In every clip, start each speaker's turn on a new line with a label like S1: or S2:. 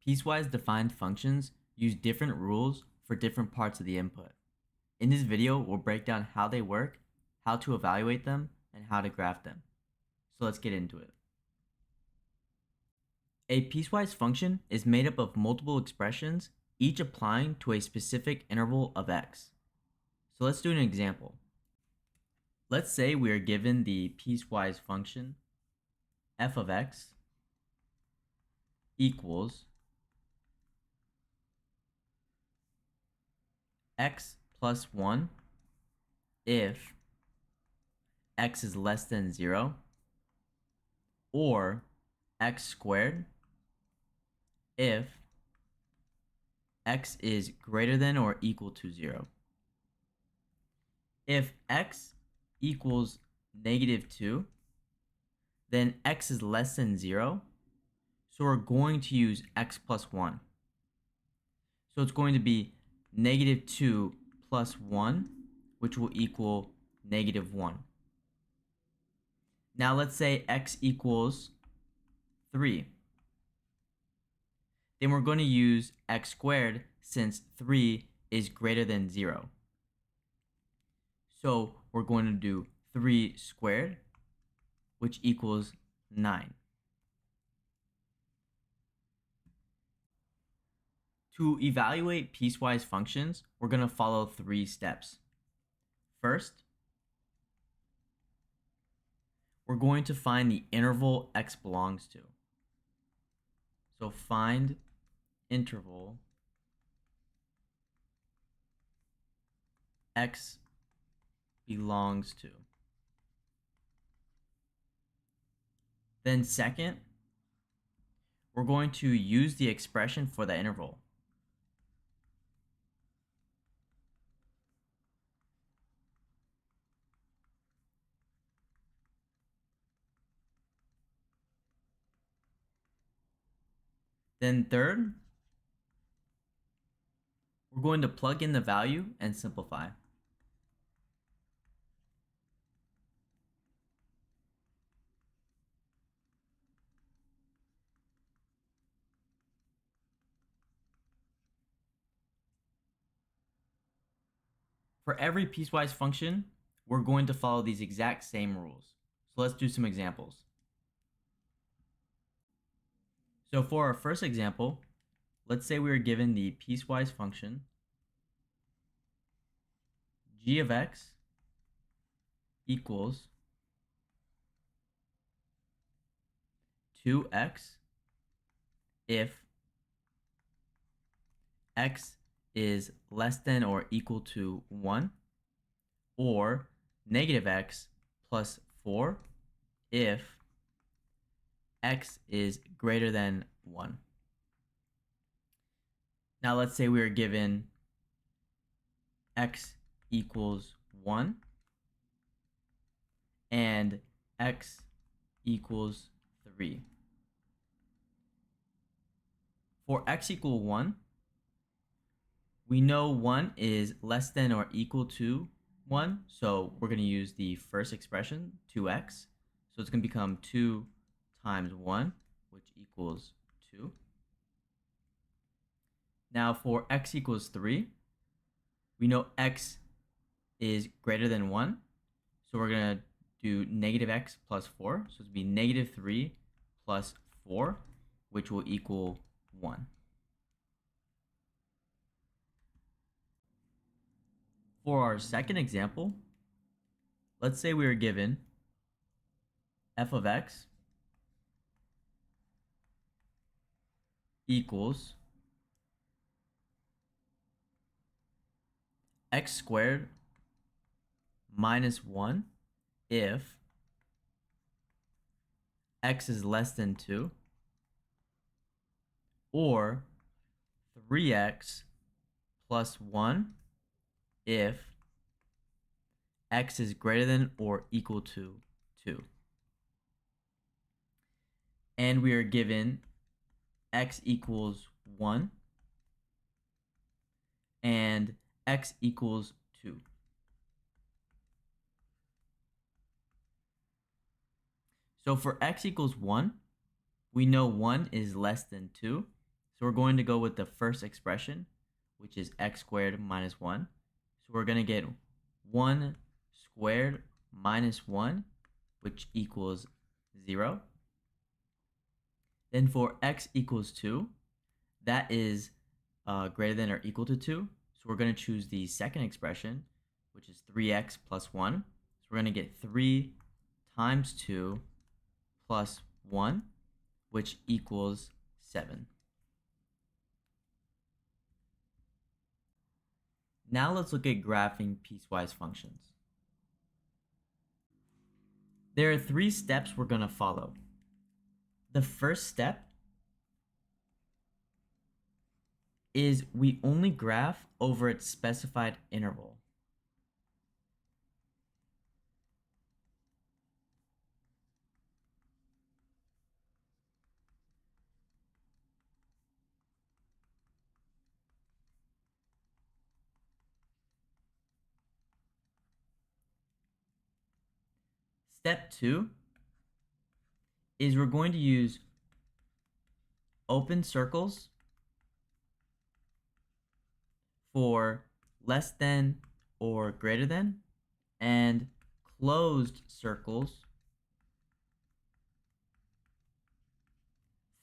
S1: Piecewise defined functions use different rules for different parts of the input. In this video, we'll break down how they work, how to evaluate them, and how to graph them. So let's get into it. A piecewise function is made up of multiple expressions, each applying to a specific interval of x. So let's do an example. Let's say we are given the piecewise function f of x equals x plus 1 if x is less than 0, or x squared if x is greater than or equal to 0. If x equals -2, then x is less than 0, so we're going to use x plus 1. So it's going to be -2 plus 1, which will equal -1. Now let's say x equals 3. Then we're going to use x squared since 3 is greater than 0. So we're going to do 3 squared, which equals 9. To evaluate piecewise functions, we're going to follow 3 steps. First, we're going to find the interval x belongs to. So find interval x belongs to. Then second, we're going to use the expression for the interval. Then third, we're going to plug in the value and simplify. For every piecewise function, we're going to follow these exact same rules. So let's do some examples. So for our first example, let's say we are given the piecewise function g of x equals 2x if x is less than or equal to 1, or -x plus 4 if x is greater than 1. Now let's say we are given x equals 1 and x equals 3. For x equal 1, we know 1 is less than or equal to 1, so we're going to use the first expression, 2x. So it's going to become 2 times 1, which equals 2. Now for x equals 3, we know x is greater than 1, so we're going to do -x plus 4. So it's going to be -3 plus 4, which will equal 1. For our second example, let's say we are given f of x equals x squared minus 1 if x is less than 2, or 3x plus 1 if x is greater than or equal to 2. And we are given x equals 1 and x equals 2. So for x equals 1, we know 1 is less than 2. So we're going to go with the first expression, which is x squared minus 1. So we're going to get 1 squared minus 1, which equals 0. Then for x equals 2, that is greater than or equal to 2. So we're going to choose the second expression, which is 3x plus 1. So we're going to get 3 times 2 plus 1, which equals 7. Now let's look at graphing piecewise functions. There are 3 steps we're going to follow. The first step is we only graph over its specified interval. Step 2 is we're going to use open circles for less than or greater than, and closed circles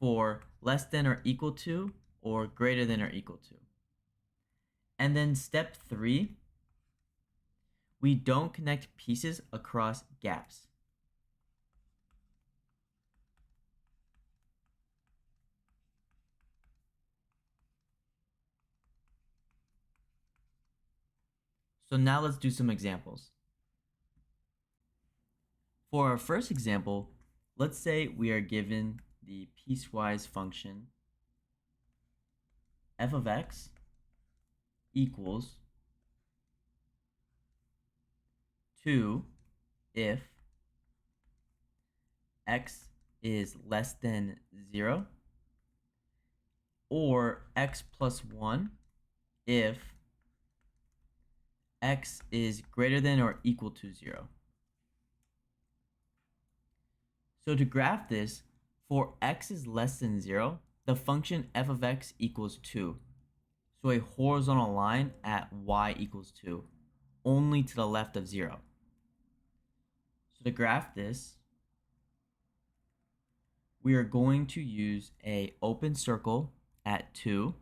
S1: for less than or equal to or greater than or equal to. And then step 3, we don't connect pieces across gaps. So now let's do some examples. For our first example, let's say we are given the piecewise function f of x equals 2 if x is less than 0, or x plus 1 if x is greater than or equal to 0. So to graph this, for x is less than 0, the function f of x equals 2. So a horizontal line at y equals 2, only to the left of 0. So to graph this, we are going to use an open circle at 2,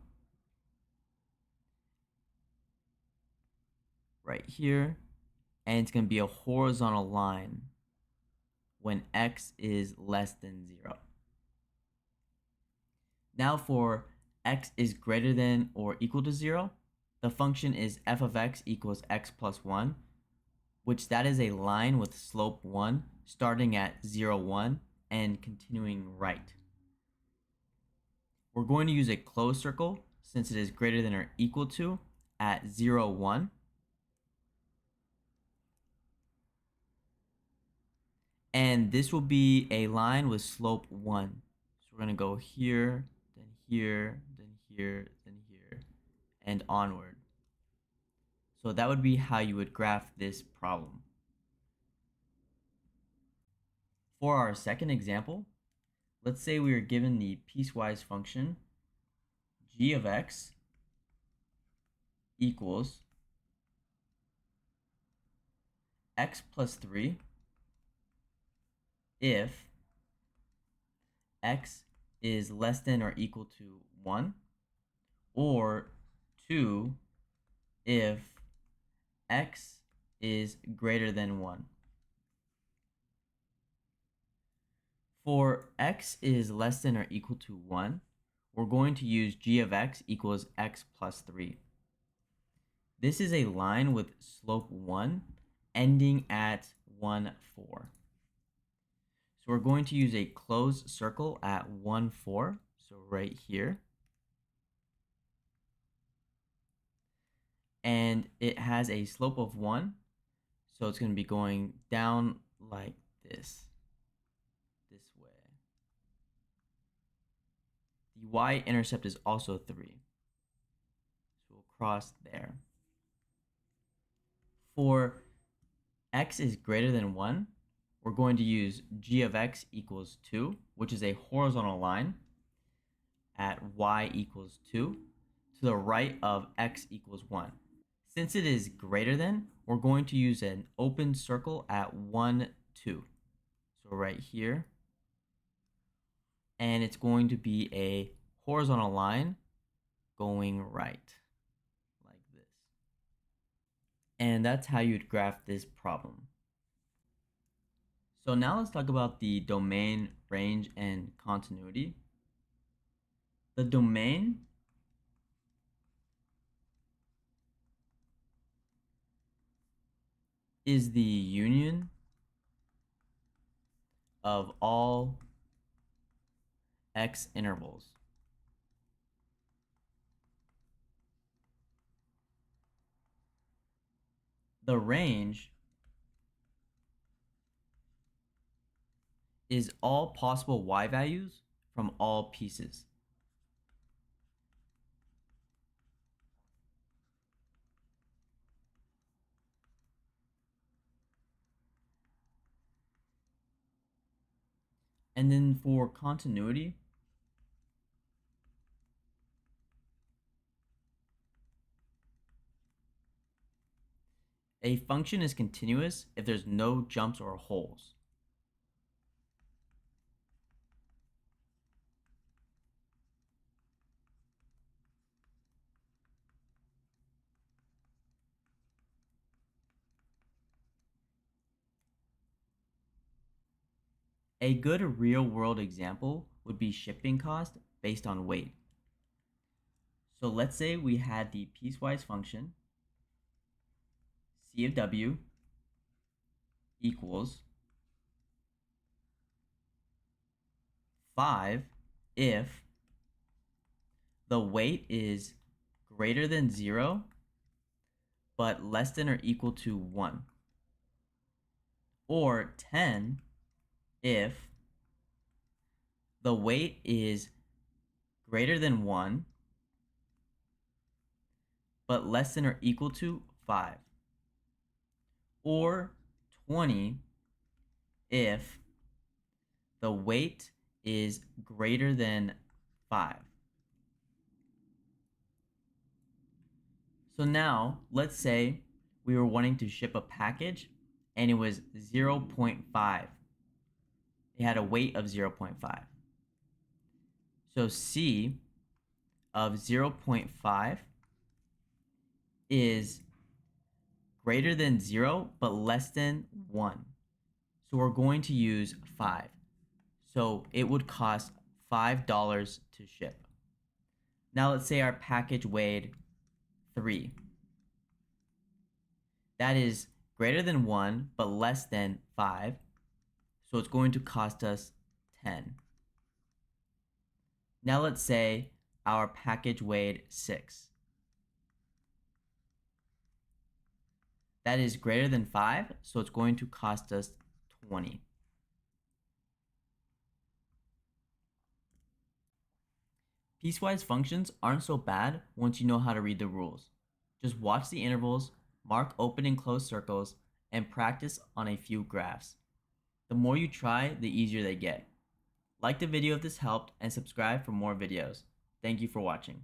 S1: right here, and it's going to be a horizontal line when x is less than 0. Now for x is greater than or equal to 0, the function is f of x equals x plus 1, which that is a line with slope 1 starting at 0, 1 and continuing right. We're going to use a closed circle since it is greater than or equal to at 0, 1. And this will be a line with slope 1. So we're going to go here, then here, then here, then here, and onward. So that would be how you would graph this problem. For our second example, let's say we are given the piecewise function g of x equals x plus 3 if x is less than or equal to 1, or 2 if x is greater than 1. For x is less than or equal to 1, we're going to use g of x equals x plus 3. This is a line with slope 1 ending at 1, 4. So we're going to use a closed circle at 1, 4, so right here. And it has a slope of 1, so it's going to be going down like this way. The y-intercept is also 3, so we'll cross there. For x is greater than 1, we're going to use g of x equals 2, which is a horizontal line. at y equals 2 to the right of x equals 1. Since it is greater than, we're going to use an open circle at 1, 2. So right here. And it's going to be a horizontal line going right, like this. And that's how you'd graph this problem. So now let's talk about the domain, range, and continuity. The domain is the union of all x intervals. The range is all possible y values from all pieces. And then for continuity, a function is continuous if there's no jumps or holes. A good real-world example would be shipping cost based on weight. So let's say we had the piecewise function C of W equals 5 if the weight is greater than 0 but less than or equal to 1, or 10 if the weight is greater than 1 but less than or equal to 5, or 20 if the weight is greater than 5. So now, let's say we were wanting to ship a package and it was 0.5. It had a weight of 0.5. So C of 0.5 is greater than 0 but less than 1. So we're going to use 5. So it would cost $5 to ship. Now let's say our package weighed 3. That is greater than 1 but less than 5. So it's going to cost us 10. Now let's say our package weighed 6. That is greater than 5, so it's going to cost us 20. Piecewise functions aren't so bad once you know how to read the rules. Just watch the intervals, mark open and closed circles, and practice on a few graphs. The more you try, the easier they get. Like the video if this helped, and subscribe for more videos. Thank you for watching.